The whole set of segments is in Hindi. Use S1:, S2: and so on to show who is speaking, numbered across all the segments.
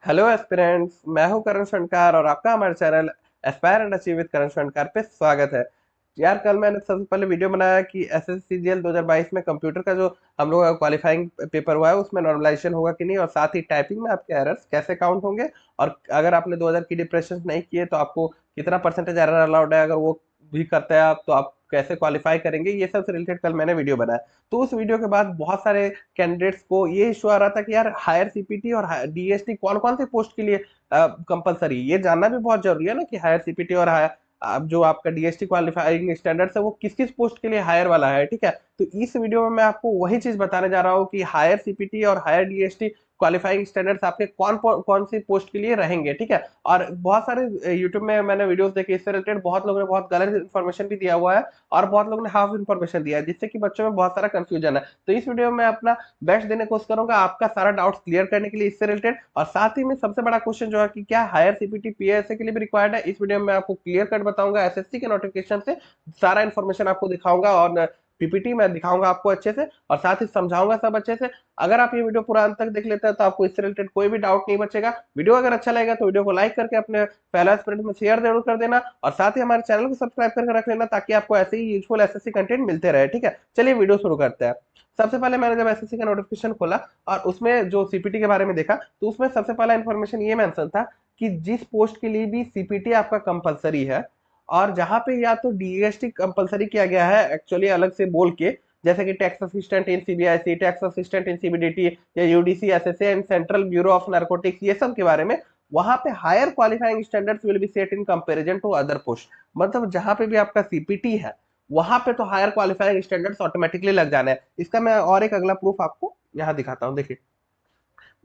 S1: हेलो एस्पिरेंट्स, मैं हूं करण शंकर और आपका हमारे channel aspire and achieve with Karan Shankar पे स्वागत है। यार, कल मैंने सबसे पहले वीडियो बनाया कि एसएससीजीएल 2022 में कंप्यूटर का जो हम लोग का क्वालिफाइंग पेपर हुआ है उसमें नॉर्मलाइजेशन होगा कि नहीं, और साथ ही टाइपिंग में आपके एरर्स कैसे काउंट होंगे, और अगर आपने 2000 की डिप्रेशन नहीं किए तो आपको कितना परसेंटेज एरर अलाउड है, अगर वो भी करते हैं आप तो आप कैसे क्वालिफाई करेंगे, ये सब से रिलेटेड कल मैंने वीडियो बनाया। तो उस वीडियो के बाद बहुत सारे कैंडिडेट्स को ये इशू आ रहा था कि यार हायर सीपीटी और डीएसटी कौन कौन से पोस्ट के लिए कंपलसरी, ये जानना भी बहुत जरूरी है ना कि हायर सीपीटी और अब जो आपका डीएसटी क्वालिफाइंग स्टैंडर्ड्स है वो किस किस पोस्ट के लिए हायर वाला है। ठीक है, तो इस वीडियो में मैं आपको वही चीज बताने जा रहा हूँ कि हायर सीपीटी और हायर डीएसटी क्वालिफाइंग स्टैंडर्ड्स आपके कौन कौन सी पोस्ट के लिए रहेंगे। ठीक है, और बहुत सारे यूट्यूब में मैंने वीडियोस देखे, इससे रिलेटेड बहुत लोगों ने बहुत गलत इन्फॉर्मेशन भी दिया हुआ है और बहुत लोगों ने हाफ इन्फॉर्मेशन दिया है, जिससे कि बच्चों में बहुत सारा कंफ्यूजन है। तो इस वीडियो में अपना बेस्ट देने की कोशिश करूंगा आपका सारा डाउट्स क्लियर करने के लिए इससे रिलेटेड, और साथ ही में सबसे बड़ा क्वेश्चन जो है कि क्या हायर सीपीटी पीएसए के लिए भी रिक्वायर्ड है, इस वीडियो में मैं आपको क्लियर कट बताऊंगा। एसएससी के नोटिफिकेशन से सारा इन्फॉर्मेशन आपको दिखाऊंगा और पीपीटी में दिखाऊंगा आपको अच्छे से, और साथ ही समझाऊंगा सब अच्छे से। अगर आप ये वीडियो पूरा अंत तक देख लेते हैं तो आपको इससे रिलेटेड कोई भी डाउट नहीं बचेगा। वीडियो अगर अच्छा लगेगा तो वीडियो को लाइक करके अपने पहला स्प्रेड में शेयर जरूर कर देना, और साथ ही हमारे चैनल को सब्सक्राइब करके रख लेना ताकि आपको ऐसे ही यूजफुल एसएससी कंटेंट मिलते रहे। ठीक है, चलिए वीडियो शुरू करते हैं। सबसे पहले मैंने जब एसएससी का नोटिफिकेशन खोला और उसमें जो सीपीटी के बारे में देखा, तो उसमें सबसे पहला इन्फॉर्मेशन ये मेंशन था कि जिस पोस्ट के लिए भी सीपीटी आपका कंपलसरी है, और जहां पे या तो डीएसटी कंपलसरी किया गया है एक्चुअली अलग से बोल के, जैसे कि tax assistant in CBIC, tax assistant in CBDT या UDC SSA and central bureau of narcotics, ये सब के बारे में वहां पे higher qualifying standards will be set in comparison to other post. मतलब जहां पे भी आपका सीपीटी है वहां पे तो हायर क्वालिफाइंग स्टैंडर्ड्स ऑटोमेटिकली लग जाना है। इसका मैं और एक अगला प्रूफ आपको यहाँ दिखाता हूँ, देखिए।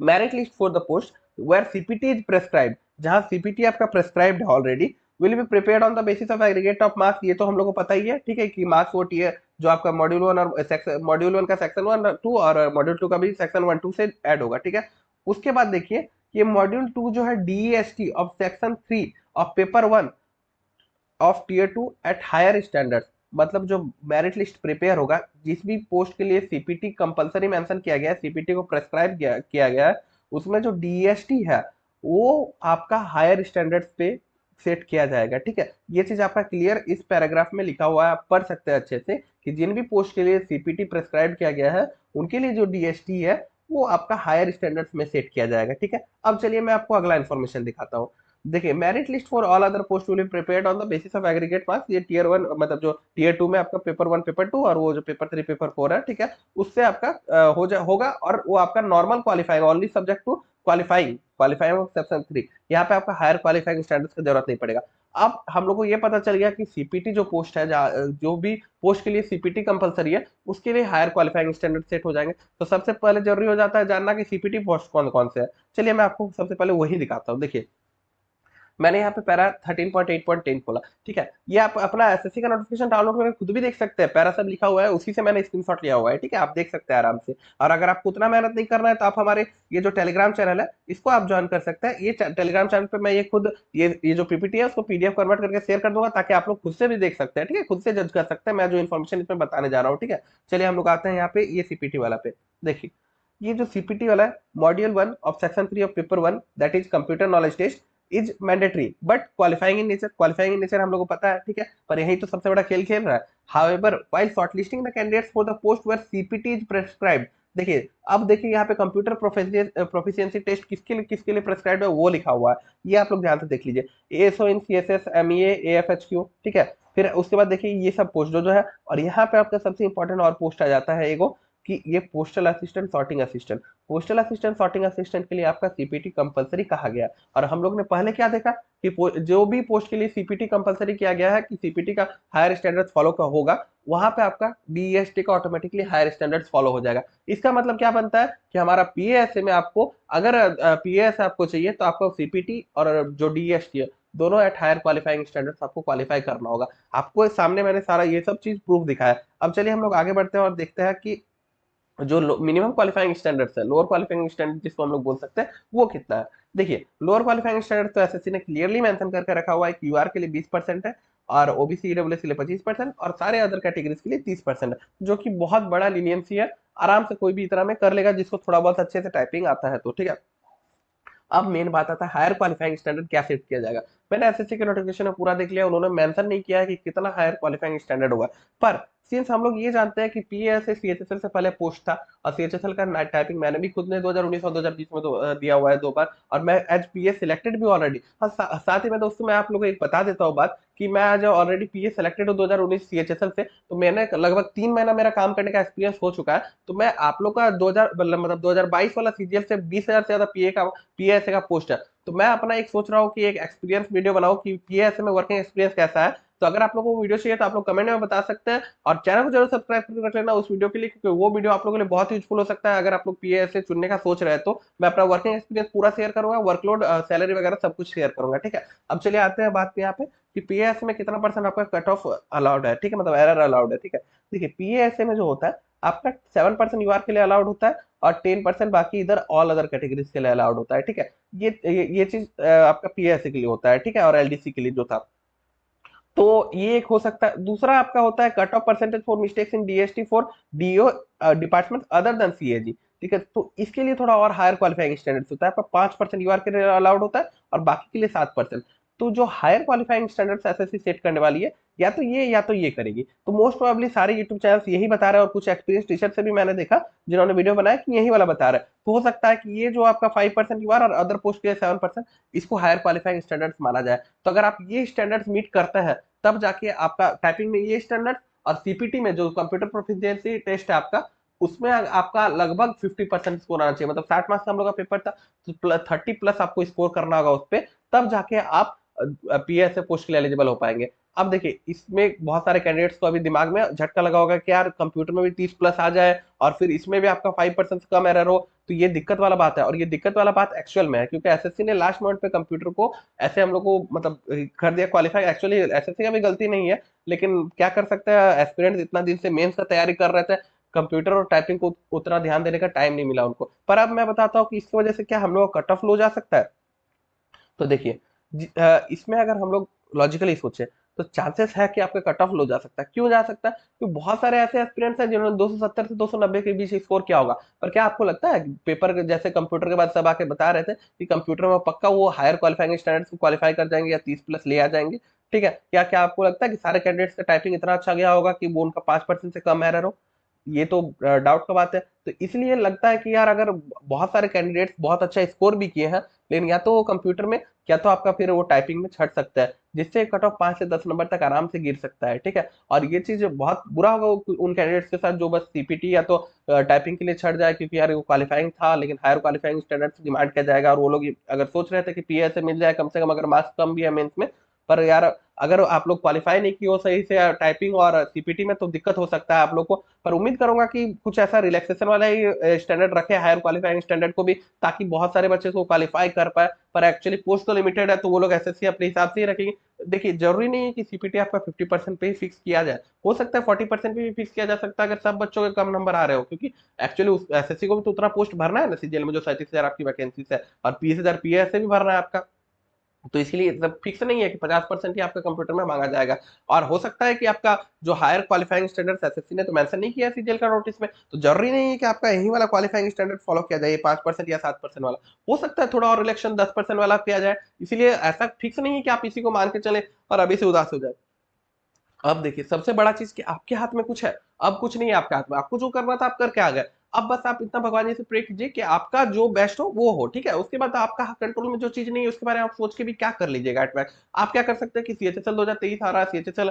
S1: Merit list for the post where CPT is prescribed, जहां सीपीटी आपका प्रेस्क्राइब्ड है already, will be prepared on the basis of aggregate of marks. ये तो हम लोग को पता ही है, ठीक है, कि मार्क्स वो टीयर जो आपका मॉड्यूल वन और मॉड्यूल वन का सेक्शन वन टू और मॉड्यूल टू का भी सेक्शन वन टू से ऐड होगा। ठीक है, उसके बाद देखिए ये मॉड्यूल टू जो है DST of section three of paper one of tier two at higher standard, मतलब जो मेरिट लिस्ट प्रिपेयर होगा जिस भी पोस्ट के लिए सीपीटी कंपलसरी मेंशन किया गया है, सीपीटी को प्रेस्क्राइब किया गया है, उसमें जो डीएसटी है वो आपका हायर स्टैंडर्ड्स पे सेट किया जाएगा। ठीक है, ये चीज आपका क्लियर इस पैराग्राफ में लिखा हुआ है, आप पढ़ सकते हैं अच्छे से कि जिन भी पोस्ट के लिए सीपीटी प्रेस्क्राइब किया गया है उनके लिए जो डीएसटी है वो आपका हायर स्टैंडर्ड्स में सेट किया जाएगा। ठीक है, अब चलिए मैं आपको अगला इन्फॉर्मेशन दिखाता हूँ। देखिए, merit list for all other post will be prepared on the basis of aggregate marks. ये टीयर वन मतलब जो टीयर टू में आपका पेपर वन पेपर टू और वो जो पेपर थ्री पेपर फोर है, ठीक है, उससे आपका होगा, और वो आपका normal qualifying only subject to qualifying qualifying of section three, यहाँ पे आपका हायर क्वालिफाइंग स्टैंडर्ड्स की जरूरत नहीं पड़ेगा। अब हम लोग को ये पता चल गया कि सीपीटी जो पोस्ट है, जो भी पोस्ट के लिए सीपीटी कंपलसरी है उसके लिए हायर क्वालिफाइंग स्टैंडर्ड सेट हो जाएंगे। तो सबसे पहले जरूरी हो जाता है जानना कि सीपीटी पोस्ट कौन कौन से है। चलिए मैं आपको सबसे पहले वही दिखाता हूँ। देखिए, मैंने यहाँ पे पैरा 13.8.10 खोला। ठीक है, ये आप अपना एसएससी का नोटिफिकेशन डाउनलोड करके खुद भी देख सकते हैं, पैरा सब लिखा हुआ है, उसी से मैंने स्क्रीनशॉट लिया हुआ है। ठीक है, आप देख सकते हैं आराम से। और अगर आपको उतना मेहनत नहीं करना है तो आप हमारे ये जो टेलीग्राम चैनल है इसको आप ज्वाइन कर सकते हैं। ये टेलीग्राम चैनल पे मैं ये खुद ये जो पीपीटी है उसको पीडीएफ कन्वर्ट करके शेयर कर दूंगा ताकि आप लोग खुद से भी देख सकते हैं। ठीक है, खुद से जज कर सकते हैं मैं जो इन्फॉर्मेशन इसमें बताने जा रहा हूँ। ठीक है, चलिए हम लोग आते हैं यहाँ पे ये सीपीटी वाला पे। देखिए, ये जो सीपीटी वाला है module one of section three of paper one that is computer knowledge test is mandatory but qualifying in nature. Qualifying in nature हम लोग को पता है, ठीक है, पर यही तो सबसे बड़ा खेल खेल रहा है। However while shortlisting the candidates for the post where CPT is prescribed, देखिए अब देखिए यहाँ पे कंप्यूटर प्रोफिशिएंसी टेस्ट किसके लिए प्रेस्क्राइब्ड है वो लिखा हुआ है, ये आप लोग ध्यान से देख लीजिए। एएसओ इन सीएसएस एमईए एएफएचक्यू, ठीक है। फिर उसके बाद देखिए ये सब पोस्ट जो है, और यहाँ पे आपका सबसे इंपॉर्टेंट और पोस्ट आ जाता है एगो कि ये postal assistant sorting assistant. Postal assistant sorting assistant के लिए आपका सीपीटी कंपलसरी कहा गया। और हम लोग ने पहले क्या देखा कि जो भी पोस्ट के लिए सीपीटी कंपलसरी किया गया है कि सीपीटी का हायर स्टैंडर्ड्स फॉलो का होगा, वहां पे आपका डीएसटी का ऑटोमेटिकली हायर स्टैंडर्ड्स फॉलो हो जाएगा। इसका मतलब क्या बनता है कि हमारा पीएएसए में आपको अगर पीएएस आपको चाहिए तो आपको सीपीटी और जो डीएसटी है दोनों एट हायर क्वालिफाइंग स्टैंडर्ड्स आपको क्वालिफाई करना होगा। आपको सामने मैंने सारा ये सब चीज प्रूफ दिखाया है। अब चलिए हम लोग आगे बढ़ते हैं और देखते हैं कि जो मिनिमम क्वालिफाइंग स्टैंडर्ड्स है, लोअर क्वालिफाइंग स्टैंडर्ड जिसको हम लोग बोल सकते हैं, वो कितना है। देखिए, लोअर क्वालिफाइंग स्टैंडर्ड तो एसएससी ने क्लियरली मेंशन करके रखा हुआ है कि यूआर के लिए 20% है, और ओबीसी ईडब्ल्यूएस के लिए 25%, और सारे अदर कैटेगरीज के लिए 30% है, जो कि बहुत बड़ा लीनियंसी है। आराम से कोई भी इतना में कर लेगा जिसको थोड़ा बहुत अच्छे से टाइपिंग आता है तो, ठीक है। अब मेन बात आता है हायर क्वालिफाइंग स्टैंडर्ड क्या सेट किया जाएगा। मैंने एसएससी के नोटिफिकेशन में पूरा देख लिया, उन्होंने मेंशन नहीं किया है कि कितना हायर क्वालिफाइंग स्टैंडर्ड होगा। पर सिंस हम लोग ये जानते हैं कि पीएएसए सीएचएसएल से पहले पोस्ट था, और सीएचएसएल का टाइपिंग मैंने भी खुद ने 2019 और 2020 में दिया हुआ है 2 बार, और मैं एज पीए सिलेक्टेड भी ऑलरेडी। हाँ, साथ ही में दोस्तों मैं आप लोगों को एक बता देता हूँ बात कि मैं आज ऑलरेडी पीए सिलेक्टेड हूँ 2019 सीएचएसएल से, तो मैंने लगभग 3 महीना मेरा काम करने का एक्सपीरियंस हो चुका है। तो मैं आप लोग का 2000 मतलब 2022 वाला सीजीएल से 20,000 से ज्यादा पीएएसए का पोस्ट है। तो मैं अपना एक सोच रहा हूँ कि एक एक्सपीरियंस वीडियो बनाऊं कि पीएएसए में वर्किंग एक्सपीरियंस कैसा है। तो अगर आप लोगों को वीडियो चाहिए तो आप लोग कमेंट में बता सकते हैं, और चैनल को जरूर सब्सक्राइब करके रख लेना उस वीडियो के लिए, क्योंकि वो वीडियो आप लोगों के लिए बहुत यूजफुल हो सकता है। अगर आप लोग पीएएसए चुनने का सोच रहे हैं तो मैं अपना वर्किंग एक्सपीरियंस पूरा शेयर करूंगा, वर्कलोड, सैलरी वगैरह सब कुछ शेयर करूंगा, ठीक है। अब चलिए आते हैं बात पे यहाँ पे कि पीएएसए में कितना परसेंट आपका कट ऑफ अलाउड है, ठीक है, मतलब एरर अलाउड है, ठीक है। देखिए पीएएसए में जो होता है आपका 7% यूआर के लिए अलाउड होता है, और 10% बाकी इधर ऑल अदर कैटेगरीज के लिए अलाउड होता है, ठीक है। ये चीज आपका पीएसए के लिए होता है, ठीक है, और एलडीसी के लिए जो था। तो ये एक हो सकता है। दूसरा आपका होता है cut off percentage for mistakes in DST for DO department other than CAG, ठीक है। तो इसके लिए थोड़ा और हायर क्वालिफाइंग स्टैंडर्ड्स होता है, आपका 5% यूआर के लिए अलाउड होता है, और बाकी के लिए 7%। तो जो higher qualifying standards SSC set करने वाली है, या तो ये करेगी। तो मोस्ट प्रोबेबली सारे यूट्यूब चैनल्स यही बता रहे हैं, और कुछ एक्सपीरियंस टीचर से भी मैंने देखा जिन्होंने वीडियो बनाया कि यही वाला बता रहा है। तो हो सकता है कि ये जो आपका 5% यूआर और अदर पोस्ट के लिए 7%, इसको हायर क्वालिफाइंग स्टैंडर्ड्स माना जाए। तो अगर आप ये स्टैंडर्ड्स मीट करते हैं तब जाके आपका टाइपिंग में ये स्टैंडर्ड, और सीपीटी में जो कंप्यूटर प्रोफिशिएंसी टेस्ट है आपका, उसमें आपका लगभग 50% स्कोर आना चाहिए। मतलब 60 मार्क्स का हम लोग का पेपर था, तो 30+ आपको स्कोर करना होगा उस पर, तब जाके आप पीएसए पोस्ट के लिए एलिजिबल हो पाएंगे। अब देखिए इसमें बहुत सारे कैंडिडेट्स को अभी दिमाग में झटका लगा होगा कि यार कंप्यूटर में भी 30+ आ जाए और फिर इसमें भी आपका 5% से कम एरर हो, तो ये दिक्कत वाला बात है। और ये दिक्कत वाला बात एक्चुअल में है, क्योंकि एसएससी ने लास्ट मोमेंट पे कंप्यूटर को ऐसे हम लोग को मतलब कर दिया क्वालिफाई। एक्चुअली एसएससी का भी गलती नहीं है, लेकिन क्या कर सकते हैं, एस्पिरेंट्स इतना दिन से मेंस का तैयारी कर रहे थे, कंप्यूटर और टाइपिंग को उतना ध्यान देने का टाइम नहीं मिला उनको। पर अब मैं बताता हूँ कि इसकी वजह से क्या हम लोग का कट ऑफ लो जा सकता है। तो देखिए इसमें अगर हम लोग लॉजिकली सोचे तो चांसेस है कि आपका कट ऑफ लो जा सकता है। क्यों जा सकता है? क्योंकि बहुत सारे ऐसे एस्पिरेंट्स हैं जिन्होंने 270 से 290 के बीच स्कोर किया होगा। पर क्या आपको लगता है पेपर जैसे कंप्यूटर के बाद सब आके बता रहे थे कि कंप्यूटर में पक्का वो हायर क्वालिफाइंग स्टैंडर्ड्स को क्वालिफाई कर जाएंगे या 30+ ले आ जाएंगे, ठीक है। क्या क्या आपको लगता है कि सारे कैंडिडेट्स का टाइपिंग इतना अच्छा गया होगा कि वो उनका 5% से कम एरर हो? ये तो डाउट का बात है। तो इसलिए लगता है कि यार अगर बहुत सारे कैंडिडेट्स बहुत अच्छा स्कोर भी किए हैं, लेकिन या तो वो कंप्यूटर में, या तो आपका फिर वो टाइपिंग में छट सकता है, जिससे कट ऑफ 5 से 10 नंबर तक आराम से गिर सकता है, ठीक है। और ये चीज बहुत बुरा होगा उन कैंडिडेट्स के साथ जो बस सीपीटी या तो टाइपिंग के लिए छट जाए, क्योंकि यार वो क्वालिफाइंग था लेकिन हायर क्वालिफाइंग स्टैंडर्ड से डिमांड किया जाएगा, और वो लोग अगर सोच रहे थे कि पीए से मिल जाए कम से कम, अगर मार्क्स कम भी है मेंस में। पर यार अगर आप लोग क्वालिफाई नहीं किए हो सही से टाइपिंग और सीपीटी में, तो दिक्कत हो सकता है आप लोग को। पर उम्मीद करूंगा कि कुछ ऐसा रिलैक्सेशन वाला ही स्टैंडर्ड रखे हायर क्वालिफाइंग स्टैंडर्ड को भी, ताकि बहुत सारे बच्चे को क्वालिफाई कर पाए। पर एक्चुअली पोस्ट तो लिमिटेड है, तो वो लोग एसएससी अपने हिसाब से ही रखेंगे। देखिए जरूरी नहीं है कि सीपीटी आपका 50% पे ही फिक्स किया जाए, हो सकता है 40% पे भी फिक्स किया जा सकता है अगर सब बच्चों के कम नंबर आ रहे हो, क्योंकि एक्चुअली एसएससी को भी तो उतना पोस्ट भरना है ना सीजीएल में जो 37,000 आपकी वैकेंसी है, और 20,000 पीएस से भी भरना है आपका। तो इसलिए सब फिक्स नहीं है कि 50% ही आपका कंप्यूटर में मांगा जाएगा। और हो सकता है कि आपका जो हायर क्वालिफाइंग स्टैंडर्ड एसएससी ने तो मेंशन नहीं किया सीजीएल का नोटिस में, तो जरूरी नहीं है कि आपका यही वाला क्वालिफाइंग स्टैंडर्ड फॉलो किया जाए 5% या 7% वाला। हो सकता है थोड़ा और रिलेक्शन 10% वाला किया जाए। इसीलिए ऐसा फिक्स नहीं है कि आप इसी को मान के चले और अभी से उदास हो जाए। अब देखिए सबसे बड़ा चीज कि आपके हाथ में कुछ है, अब कुछ नहीं है आपके हाथ में। आपको जो करना था आप करके आ गए। अब बस आप इतना भगवान जी से प्रे कीजिए कि आपका जो बेस्ट हो वो हो, ठीक है। उसके बाद आपका कंट्रोल में जो चीज नहीं है उसके बारे में आप सोच के भी क्या कर लीजिएगा एट बैक। आप क्या कर सकते हैं कि सीएचएसएल 2023 आ रहा है, सीएचएसएल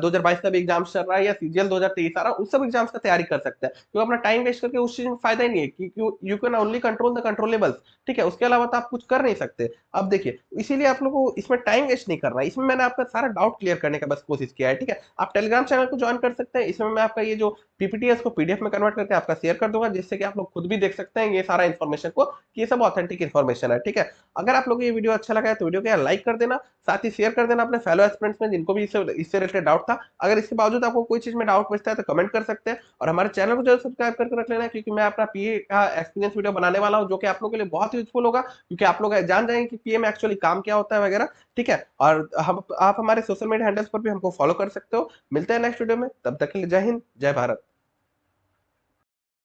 S1: 2022 का भी एग्जाम चल रहा है, या सीजीएल 2023 आ रहा है, उस सब एग्जाम्स का तैयारी कर सकते हैं। क्योंकि अपना टाइम वेस्ट करके उस चीज में फायदा ही नहीं है कि you can only control the controllables, ठीक है। उसके अलावा तो आप कुछ कर नहीं सकते। अब देखिए इसीलिए आप लोगों को इसमें टाइम वेस्ट नहीं करना है। इसमें मैंने आपका सारा डाउट क्लियर करने का बस कोशिश किया है, ठीक है। आप टेलीग्राम चैनल को ज्वाइन कर सकते हैं, इसमें मैं आपका ये जो पीपीटी है इसको पीडीएफ में कन्वर्ट करके आपका शेयर कर दूंगा, जिससे कि आप लोग खुद भी देख सकते हैं ये सारा इन्फॉर्मेशन को कि ये सब ऑथेंटिक इन्फॉर्मेशन है, ठीक है। अगर आप लोग को ये वीडियो अच्छा लगा है तो वीडियो को लाइक कर देना, साथ ही शेयर कर देना अपने फेलो एस्पिरेंट्स में जिनको भी इससे रिलेटेड डाउट था। अगर इसके बावजूद आपको कोई चीज में डाउट बचता है तो कमेंट कर सकते हैं, और हमारे चैनल को जरूर सब्सक्राइब करके रख लेना, क्योंकि मैं अपना पीए का एक्सपीरियंस वीडियो बनाने वाला हूं जो कि आप लोगों के लिए बहुत यूजफुल होगा, क्योंकि आप लोग जान जाएंगे कि पीए में एक्चुअली काम क्या होता है वगैरह, ठीक है। और हम आप हमारे सोशल मीडिया हैंडल्स पर भी हमको फॉलो कर सकते हो। मिलते हैं नेक्स्ट वीडियो में, तब तक के लिए जय हिंद जय भारत।